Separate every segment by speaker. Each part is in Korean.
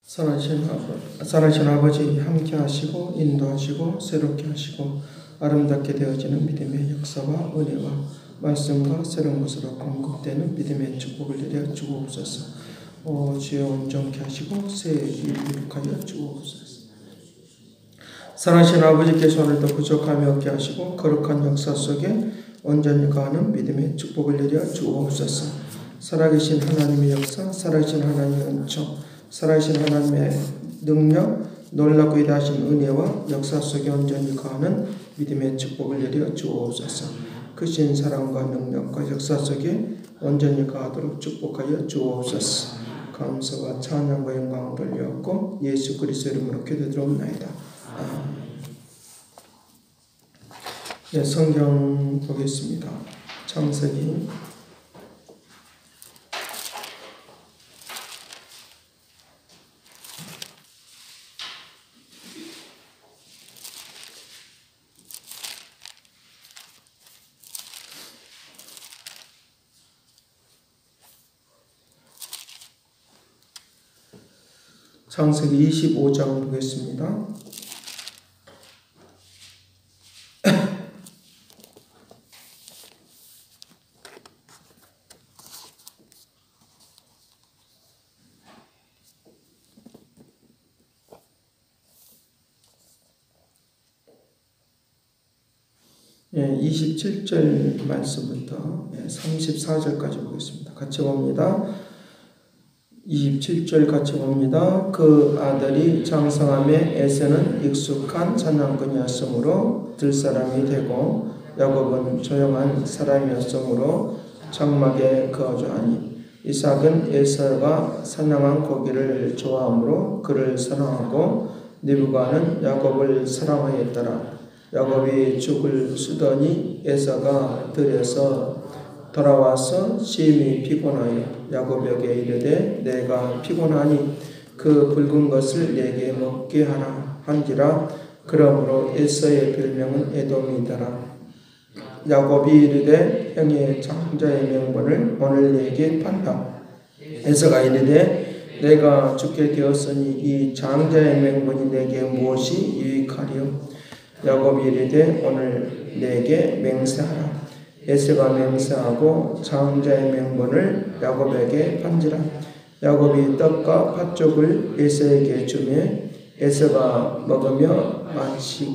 Speaker 1: 살아계신 아버지 함께 하시고 인도하시고 새롭게 하시고 아름답게 되어지는 믿음의 역사와 은혜와 말씀과 새로운 것으로 공급되는 믿음의 축복을 내려 주옵소서. 주여 온전케 하시고 새 이룩하여 주옵소서. 살아계신 아버지께서 오늘도 부족함이 없게 하시고 거룩한 역사 속에 온전히 거하는 믿음의 축복을 내려 주옵소서. 살아계신 하나님의 역사, 살아계신 하나님의 은총, 살아계신 하나님의 능력, 놀랍고 위대하신 은혜와 역사 속에 온전히 거하는 믿음의 축복을 내려 주옵소서. 크신 사랑과 능력과 역사 속에 온전히 거하도록 축복하여 주옵소서. 감사와 찬양과 영광을 돌려왔고 예수 그리스도 이름으로 기도드리옵나이다. 네, 성경 보겠습니다. 창세기 25장 보겠습니다. 예, 27절 말씀부터 34절까지 보겠습니다. 같이 봅니다. 27절 같이 봅니다. 그 아들이 장성함에 에서는 익숙한 사냥꾼이었으므로 들사람이 되고 야곱은 조용한 사람이었으므로 장막에 거주하니 이삭은 에서가 사냥한 고기를 좋아하므로 그를 사랑하고 리브가는 야곱을 사랑하였더라. 야곱이 죽을 쓰더니 에서가 들에서 돌아와서 심히 피곤하여 야곱에게 이르되 내가 피곤하니 그 붉은 것을 내게 먹게 하라 한지라. 그러므로 에서의 별명은 에돔이더라. 야곱이 이르되 형의 장자의 명분을 오늘 내게 판다. 에서가 이르되 내가 죽게 되었으니 이 장자의 명분이 내게 무엇이 유익하리요. 야곱이 이르되 오늘 내게 맹세하라. 에서가 맹세하고 장자의 명분을 야곱에게 판지라. 야곱이 떡과 팥죽을 에서에게 주매 에서가 먹으며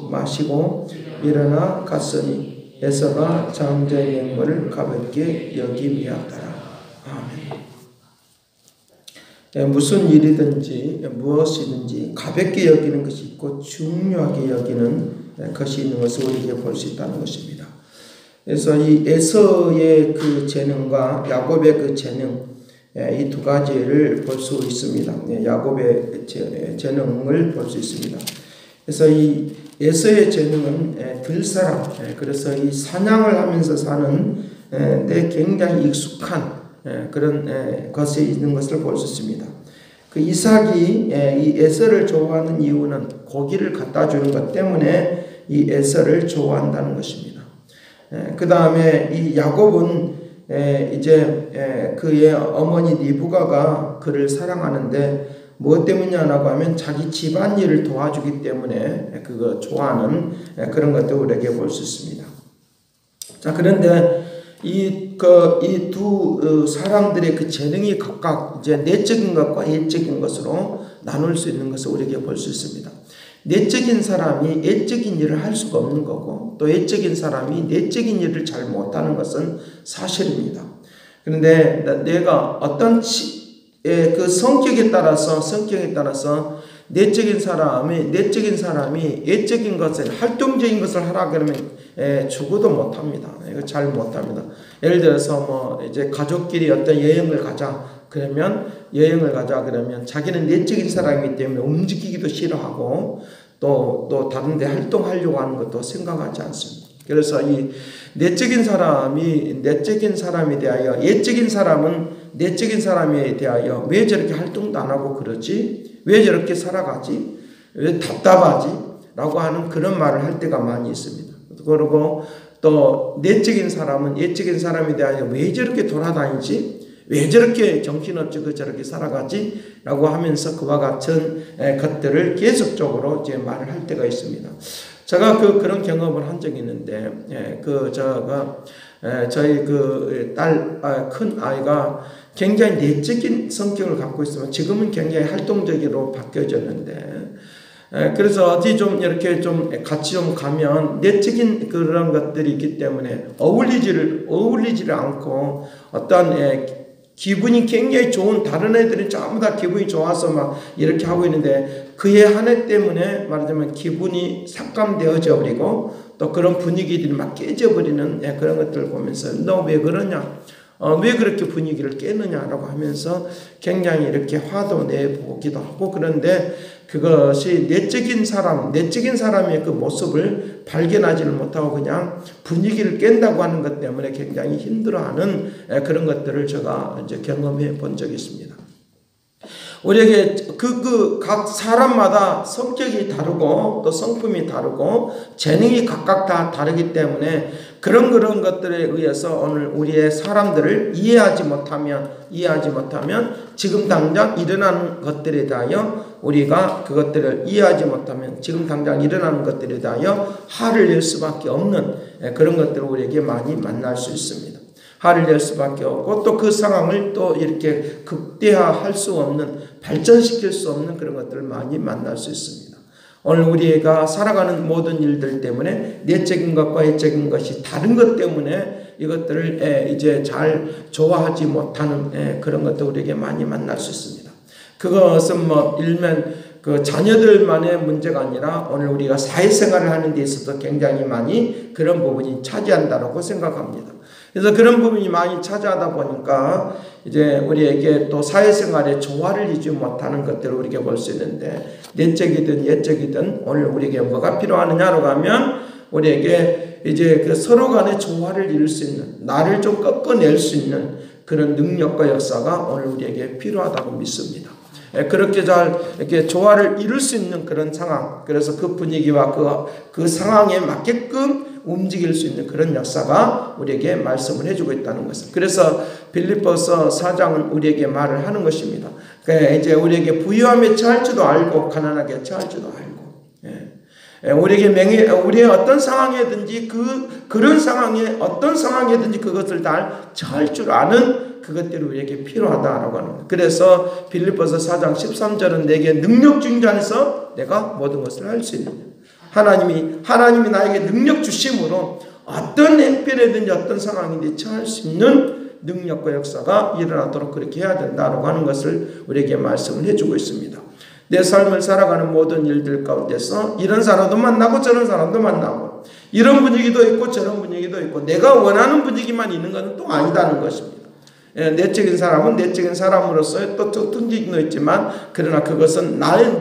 Speaker 1: 마시고 일어나 갔으니 에서가 장자의 명분을 가볍게 여김이었더라. 아멘. 무슨 일이든지 무엇이든지 가볍게 여기는 것이 있고 중요하게 여기는 것이 있는 것을 우리에게 볼 수 있다는 것입니다. 그래서 이 에서의 그 재능과 야곱의 그 재능, 이 두 가지를 볼 수 있습니다. 야곱의 재능을 볼 수 있습니다. 그래서 이 에서의 재능은 들사람, 그래서 이 사냥을 하면서 사는 데 굉장히 익숙한 그런 것이 있는 것을 볼 수 있습니다. 그 이삭이 이 에서를 좋아하는 이유는 고기를 갖다 주는 것 때문에 이 에서를 좋아한다는 것입니다. 그 다음에 이 야곱은 이제 그의 어머니 리브가가 그를 사랑하는데 무엇 때문이냐라고 하면 자기 집안일을 도와주기 때문에 그거 좋아하는 그런 것도 우리에게 볼 수 있습니다. 자, 그런데 이 두 사람들의 그 재능이 각각 이제 내적인 것과 예적인 것으로 나눌 수 있는 것을 우리에게 볼 수 있습니다. 내적인 사람이 예적인 일을 할 수가 없는 거고 또 예적인 사람이 내적인 일을 잘 못하는 것은 사실입니다. 그런데 내가 어떤 그 성격에 따라서 내적인 사람이 예적인 것을 활동적인 것을 하라 그러면 죽어도 못합니다. 이거 잘 못합니다. 예를 들어서 뭐 이제 가족끼리 어떤 여행을 가자 그러면 자기는 내적인 사람이기 때문에 움직이기도 싫어하고 또 다른 데 활동하려고 하는 것도 생각하지 않습니다. 그래서 이 내적인 사람에 대하여 예적인 사람에 대하여 왜 저렇게 활동도 안 하고 그러지? 왜 저렇게 살아가지? 왜 답답하지? 라고 하는 그런 말을 할 때가 많이 있습니다. 그리고 또 내적인 사람은 예적인 사람에 대하여 왜 저렇게 돌아다니지? 왜 저렇게 정신없이 저렇게 살아가지? 라고 하면서 그와 같은 것들을 계속적으로 이제 말을 할 때가 있습니다. 제가 그런 경험을 한 적이 있는데, 저희 큰 아이가 굉장히 내적인 성격을 갖고 있으면 지금은 굉장히 활동적으로 바뀌어졌는데, 그래서 어디 좀 이렇게 좀 같이 좀 가면 내적인 그런 것들이 있기 때문에 어울리지를 않고 어떤 기분이 굉장히 좋은 다른 애들이 전부 다 기분이 좋아서 막 이렇게 하고 있는데 그의 한 해 때문에 말하자면 기분이 삭감되어져 버리고 또 그런 분위기들이 막 깨져버리는 그런 것들을 보면서 너 왜 그러냐? 왜 그렇게 분위기를 깨느냐라고 하면서 굉장히 이렇게 화도 내보기도 하고 그런데 그것이 내적인 사람의 그 모습을 발견하지를 못하고 그냥 분위기를 깬다고 하는 것 때문에 굉장히 힘들어하는 그런 것들을 제가 이제 경험해 본 적이 있습니다. 우리에게 각 사람마다 성격이 다르고 또 성품이 다르고 재능이 각각 다 다르기 때문에 그런 것들에 의해서 오늘 우리의 사람들을 이해하지 못하면 지금 당장 일어나는 것들에 대하여 우리가 그것들을 이해하지 못하면 지금 당장 일어나는 것들에 대하여 화를 낼 수밖에 없는 그런 것들을 우리에게 많이 만날 수 있습니다. 화를 낼 수밖에 없고 또 그 상황을 또 이렇게 극대화할 수 없는 발전시킬 수 없는 그런 것들을 많이 만날 수 있습니다. 오늘 우리가 살아가는 모든 일들 때문에 내적인 것과 외적인 것이 다른 것 때문에 이것들을 이제 잘 좋아하지 못하는 그런 것도 우리에게 많이 만날 수 있습니다. 그것은 일면 그 자녀들만의 문제가 아니라 오늘 우리가 사회생활을 하는 데 있어서 굉장히 많이 그런 부분이 차지한다고 생각합니다. 그래서 그런 부분이 많이 차지하다 보니까 이제 우리에게 또 사회생활에 조화를 이루지 못하는 것들을 우리가 볼 수 있는데 내적이든 예적이든 오늘 우리에게 뭐가 필요하느냐로 가면 우리에게 이제 그 서로 간의 조화를 이룰 수 있는 나를 좀 꺾어낼 수 있는 그런 능력과 역사가 오늘 우리에게 필요하다고 믿습니다. 그렇게 잘 이렇게 조화를 이룰 수 있는 그런 상황, 그래서 그 분위기와 그 상황에 맞게끔 움직일 수 있는 그런 역사가 우리에게 말씀을 해주고 있다는 것을. 그래서 빌립보서 4장은 우리에게 말을 하는 것입니다. 이제 우리에게 부유함에 처할 줄도 알고 가난하게 처할 줄도 알고, 우리의 어떤 상황이든지 그런 상황에 어떤 상황이든지 그것을 다 처할 줄 아는 그것들이 우리에게 필요하다라고 하는 거예요. 그래서 빌립보서 4장 13절은 내게 능력 주신 자 안에서 내가 모든 것을 할 수 있느냐. 하나님이 나에게 능력 주심으로 어떤 행편이든지 어떤 상황인지 처할 수 있는 능력과 역사가 일어나도록 그렇게 해야 된다라고 하는 것을 우리에게 말씀을 해주고 있습니다. 내 삶을 살아가는 모든 일들 가운데서 이런 사람도 만나고 저런 사람도 만나고 이런 분위기도 있고 저런 분위기도 있고 내가 원하는 분위기만 있는 것은 또 아니다는 것입니다. 내적인 사람은 내적인 사람으로서의 또 특징도 있지만 그러나 그것은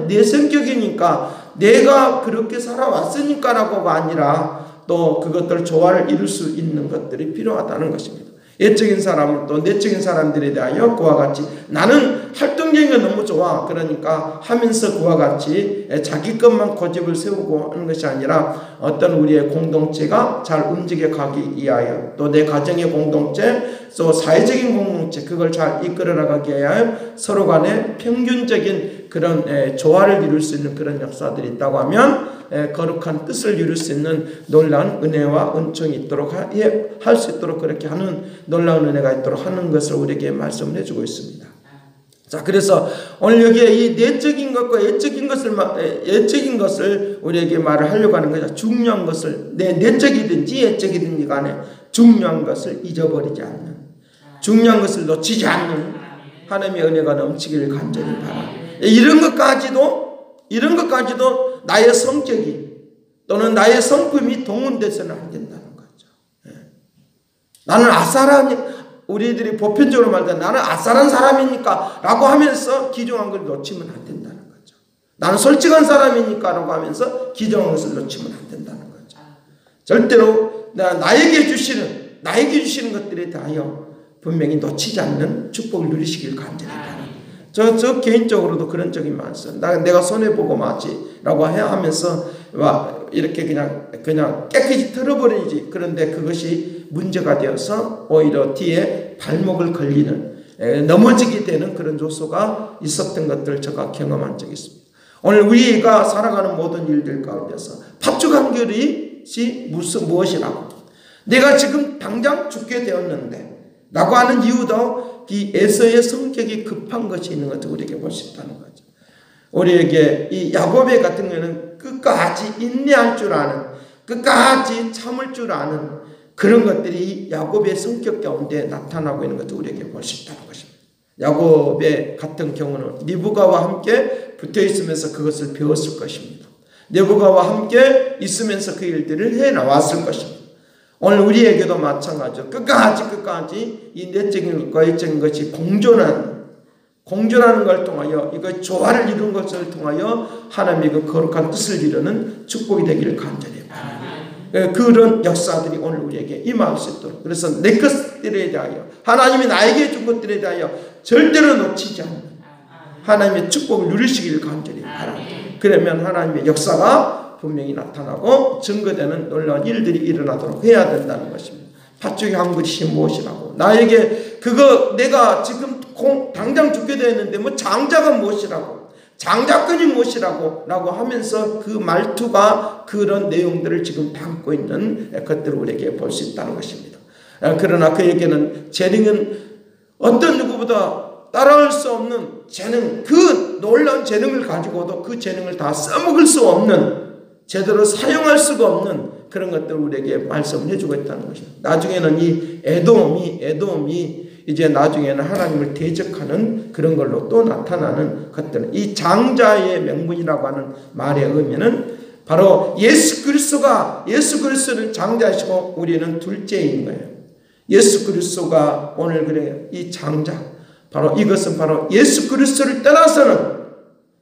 Speaker 1: 내 성격이니까 내가 그렇게 살아왔으니까라고가 아니라 또 그것들 조화를 이룰 수 있는 것들이 필요하다는 것입니다. 예적인 사람은 또 내적인 사람들에 대하여 그와 같이 나는 활동적인 건 너무 좋아 그러니까 하면서 그와 같이 자기 것만 고집을 세우고 하는 것이 아니라 어떤 우리의 공동체가 잘 움직여 가기 위하여 또 내 가정의 공동체 또 사회적인 공동체 그걸 잘 이끌어 나가기 위하여 서로 간에 평균적인 그런 조화를 이룰 수 있는 그런 역사들이 있다고 하면 거룩한 뜻을 이룰 수 있는 놀라운 은혜와 은총이 있도록 할 수 있도록 그렇게 하는 놀라운 은혜가 있도록 하는 것을 우리에게 말씀을 해주고 있습니다. 자, 그래서 오늘 여기에 이 내적인 것과 예적인 것을 우리에게 말을 하려고 하는 거죠. 중요한 것을 내적이든지 예적이든지 간에 중요한 것을 잊어버리지 않는, 중요한 것을 놓치지 않는 하나님의 은혜가 넘치기를 간절히 바랍니다. 이런 것까지도 나의 성격이 또는 나의 성품이 동원돼서는 안 된다는 거죠. 나는 우리들이 보편적으로 말하는 나는 아싸란 사람이니까 라고 하면서 기종한 걸 놓치면 안 된다는 거죠. 나는 솔직한 사람이니까 라고 하면서 기종한 것을 놓치면 안 된다는 거죠. 절대로 나에게 주시는 것들에 대하여 분명히 놓치지 않는 축복을 누리시길 간절히 바랍니다. 저 개인적으로도 그런 적이 많습니다. 내가 손해보고 마지라고 하면서 이렇게 그냥 깨끗이 털어버리지. 그런데 그것이 문제가 되어서 오히려 뒤에 발목을 걸리는 넘어지게 되는 그런 요소가 있었던 것들을 제가 경험한 적이 있습니다. 오늘 우리가 살아가는 모든 일들 가운데서 팥죽 한 그릇이 무엇이라고, 내가 지금 당장 죽게 되었는데 라고 하는 이유도 이 에서의 성격이 급한 것이 있는 것을 우리에게 볼 수 있다는 거죠. 우리에게 이 야곱의 같은 경우는 끝까지 인내할 줄 아는, 끝까지 참을 줄 아는 그런 것들이 야곱의 성격 가운데 나타나고 있는 것을 우리에게 볼 수 있다는 것입니다. 야곱의 같은 경우는 리브가와 함께 붙어 있으면서 그것을 배웠을 것입니다. 리브가와 함께 있으면서 그 일들을 해 나왔을 것입니다. 오늘 우리에게도 마찬가지죠. 끝까지 이 내적인 것과 외적인 것이 공존하는 걸 통하여, 이거 조화를 이룬 것을 통하여 하나님의 그 거룩한 뜻을 이루는 축복이 되기를 간절히 바랍니다. 그런 역사들이 오늘 우리에게 임할 수 있도록, 그래서 내 것들에 대하여, 하나님이 나에게 준 것들에 대하여 절대로 놓치지 않는 하나님의 축복을 누리시기를 간절히 바랍니다. 그러면 하나님의 역사가 분명히 나타나고 증거되는 놀라운 일들이 일어나도록 해야 된다는 것입니다. 팥죽의 한 그릇이 무엇이라고, 나에게 그거 내가 지금 당장 죽게 되었는데 뭐 장자가 무엇이라고, 장자권이 무엇이라고 라고 하면서 그 말투가 그런 내용들을 지금 담고 있는 것들을 우리에게 볼 수 있다는 것입니다. 그러나 그에게는 재능은 어떤 누구보다 따라올 수 없는 재능, 그 놀라운 재능을 가지고도 그 재능을 다 써먹을 수 없는, 제대로 사용할 수가 없는 그런 것들을 우리에게 말씀을 해주고 있다는 것입니다. 나중에는 이 에돔이 이제 나중에는 하나님을 대적하는 그런 걸로 또 나타나는 것들은, 이 장자의 명분이라고 하는 말의 의미는 바로 예수 그리스도는 장자이시고 우리는 둘째인 거예요. 예수 그리스도가 오늘 그래요. 이 장자, 바로 이것은 바로 예수 그리스도를 떠나서는,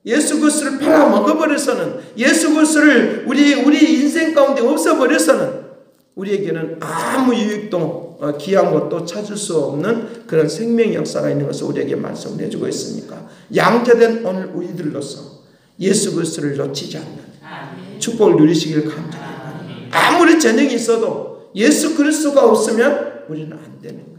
Speaker 1: 예수 그리스도를 팔아먹어버려서는, 예수 그리스도를 우리 인생 가운데 없어버려서는 우리에게는 아무 유익도 귀한 것도 찾을 수 없는 그런 생명의 역사가 있는 것을 우리에게 말씀을 해주고 있으니까, 양자된 오늘 우리들로서 예수 그리스도를 놓치지 않는 축복을 누리시길 간절히 바랍니다. 아무리 재능이 있어도 예수 그리스도가 없으면 우리는 안 되는 거예요.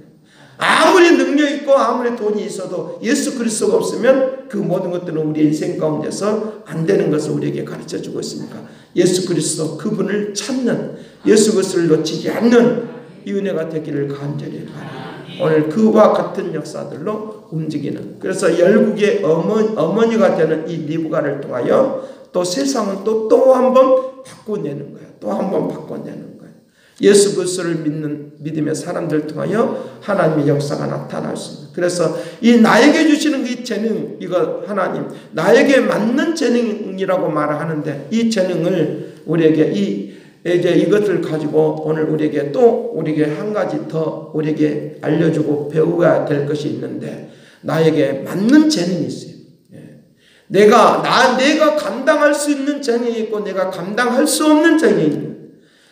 Speaker 1: 아무리 능력 있고 아무리 돈이 있어도 예수 그리스도가 없으면 그 모든 것들은 우리 인생 가운데서 안 되는 것을 우리에게 가르쳐주고 있으니까, 예수 그리스도 그분을 찾는, 예수 그리스도를 놓치지 않는 이 은혜가 되기를 간절히 바랍니다. 오늘 그와 같은 역사들로 움직이는, 그래서 열국의 어머니가 되는 이 리브가를 통하여 또 세상은 또 한 번 바꿔내는 거예요. 또 한 번 바꿔내는 거예요. 예수 그리스도를 믿는 믿음의 사람들 통하여 하나님의 역사가 나타날 수 있는, 그래서 이 나에게 주시는 이 재능, 이거 하나님 나에게 맞는 재능이라고 말하는데, 이 재능을 우리에게 이제 이것을 가지고 오늘 우리에게 한 가지 더 우리에게 알려주고 배워야 될 것이 있는데, 나에게 맞는 재능이 있어요. 내가 감당할 수 있는 재능이 있고 내가 감당할 수 없는 재능이 있는,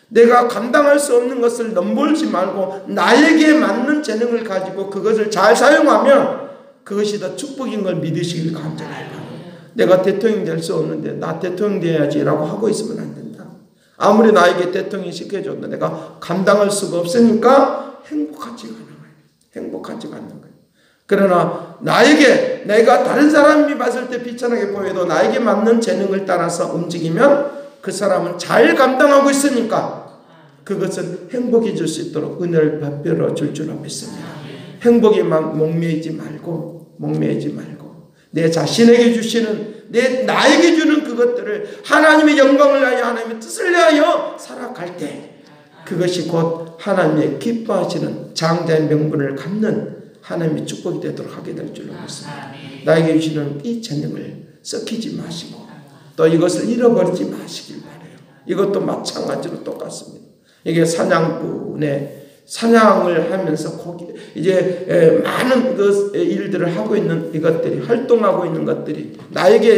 Speaker 1: 내가 감당할 수 없는 것을 넘볼지 말고 나에게 맞는 재능을 가지고 그것을 잘 사용하면 그것이 더 축복인 걸 믿으시길 간절히 바랍니다. 내가 대통령 될 수 없는데 나 대통령 돼야지라고 하고 있으면 안 된다. 아무리 나에게 대통령 시켜줘도 내가 감당할 수가 없으니까 행복하지가 않는 거예요. 그러나 내가 다른 사람이 봤을 때 비천하게 보여도 나에게 맞는 재능을 따라서 움직이면 그 사람은 잘 감당하고 있으니까 그것은 행복이 줄 수 있도록 은혜를 베풀어 줄 줄로 믿습니다. 행복에만 목매이지 말고 내 자신에게 주시는, 나에게 주는 그것들을 하나님의 영광을 위하여, 하나님의 뜻을 위하여 살아갈 때 그것이 곧 하나님의 기뻐하시는 장자의 명분을 갖는 하나님의 축복이 되도록 하게 될 줄로 믿습니다. 나에게 주시는 이 재능을 썩히지 마시고 또 이것을 잃어버리지 마시길 바라요. 이것도 마찬가지로 똑같습니다. 이게 사냥을 하면서 이제 많은 그 일들을 하고 있는 이것들이, 활동하고 있는 것들이 나에게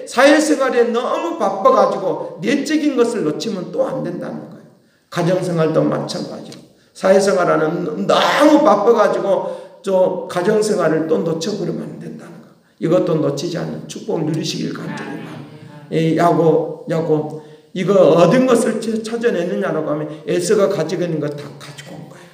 Speaker 1: 사회생활에 너무 바빠가지고 내적인 것을 놓치면 또 안 된다는 거예요. 가정생활도 마찬가지로 사회생활하는 너무 바빠가지고 가정생활을 또 놓쳐버리면 안 된다는 거. 이것도 놓치지 않는 축복을 누리시길 간절히 바랍니다. 야곱 이거 얻은 것을 찾아내느냐라고 하면 에서가 가지고 있는 거 다 가지고 온 거예요.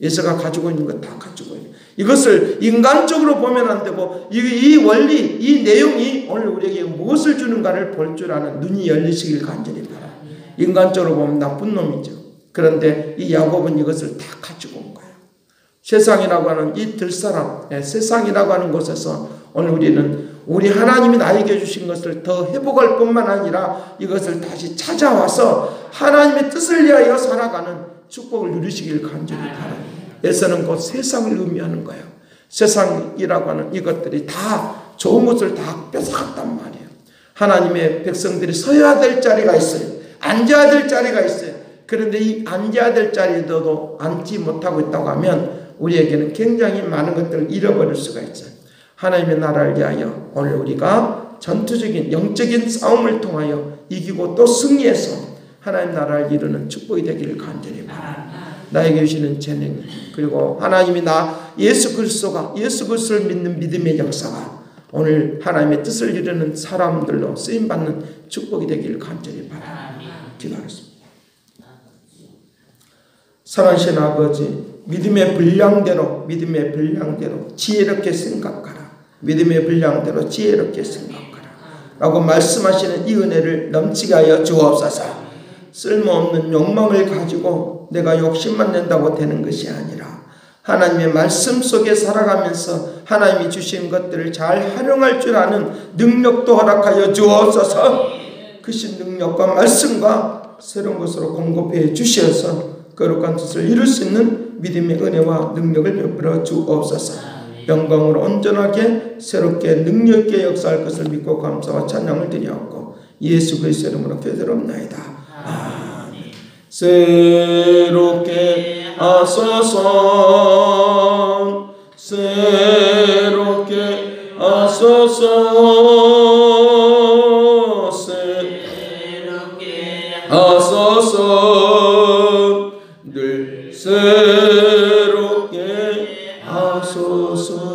Speaker 1: 에서가 가지고 있는 거 다 가지고 있는 거예요. 이것을 인간적으로 보면 안 되고 이 원리, 이 내용이 오늘 우리에게 무엇을 주는가를 볼 줄 아는 눈이 열리시길 간절히 바랍니다. 인간적으로 보면 나쁜 놈이죠. 그런데 이 야곱은 이것을 다 가지고 온 거예요. 세상이라고 하는 이 들사람, 세상이라고 하는 곳에서 오늘 우리 하나님이 나에게 주신 것을 더 회복할 뿐만 아니라 이것을 다시 찾아와서 하나님의 뜻을 위하여 살아가는 축복을 누리시길 간절히 바랍니다. 에서는 곧 세상을 의미하는 거예요. 세상이라고 하는 이것들이 다 좋은 것을 다 뺏어갔단 말이에요. 하나님의 백성들이 서야 될 자리가 있어요. 앉아야 될 자리가 있어요. 그런데 이 앉아야 될 자리에도 앉지 못하고 있다고 하면 우리에게는 굉장히 많은 것들을 잃어버릴 수가 있어요. 하나님의 나라를 위하여 오늘 우리가 전투적인 영적인 싸움을 통하여 이기고 또 승리해서 하나님 나라를 이루는 축복이 되기를 간절히 바랍니다. 나에게 주시는 재능, 그리고 하나님이 예수 그리스도를 믿는 믿음의 역사가 오늘 하나님의 뜻을 이루는 사람들로 쓰임받는 축복이 되기를 간절히 바랍니다. 기도하겠습니다. 사랑하신 아버지, 믿음의 분량대로 지혜롭게 생각하라. 믿음의 분량대로 지혜롭게 생각하라 라고 말씀하시는 이 은혜를 넘치게 하여 주옵소서. 쓸모없는 욕망을 가지고 내가 욕심만 낸다고 되는 것이 아니라 하나님의 말씀 속에 살아가면서 하나님이 주신 것들을 잘 활용할 줄 아는 능력도 허락하여 주옵소서. 그 신 능력과 말씀과 새로운 것으로 공급해 주셔서 거룩한 뜻을 이룰 수 있는 믿음의 은혜와 능력을 베풀어 주옵소서. 영광으로 온전하게 새롭게 능력있게 역사할 것을 믿고 감사와 찬양을 드리옵고 예수 그리스도의 이름으로 기도드리옵나이다. 아멘. 새롭게 하소서, 새롭게 하소서, 새롭게 하소서, 늘 새롭게 하소서.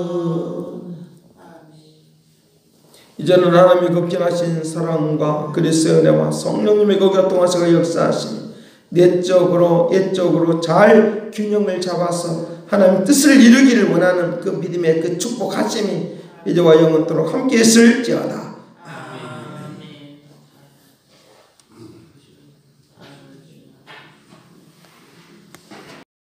Speaker 1: 이제는 하나님이 급진하신 사랑과 그리스도의 은혜와 성령님의 교통하시고 역사하신 내적으로 옛적으로 잘 균형을 잡아서 하나님 뜻을 이루기를 원하는 그 믿음의 그 축복하심이 이제와 영원토록 함께 있을지어다.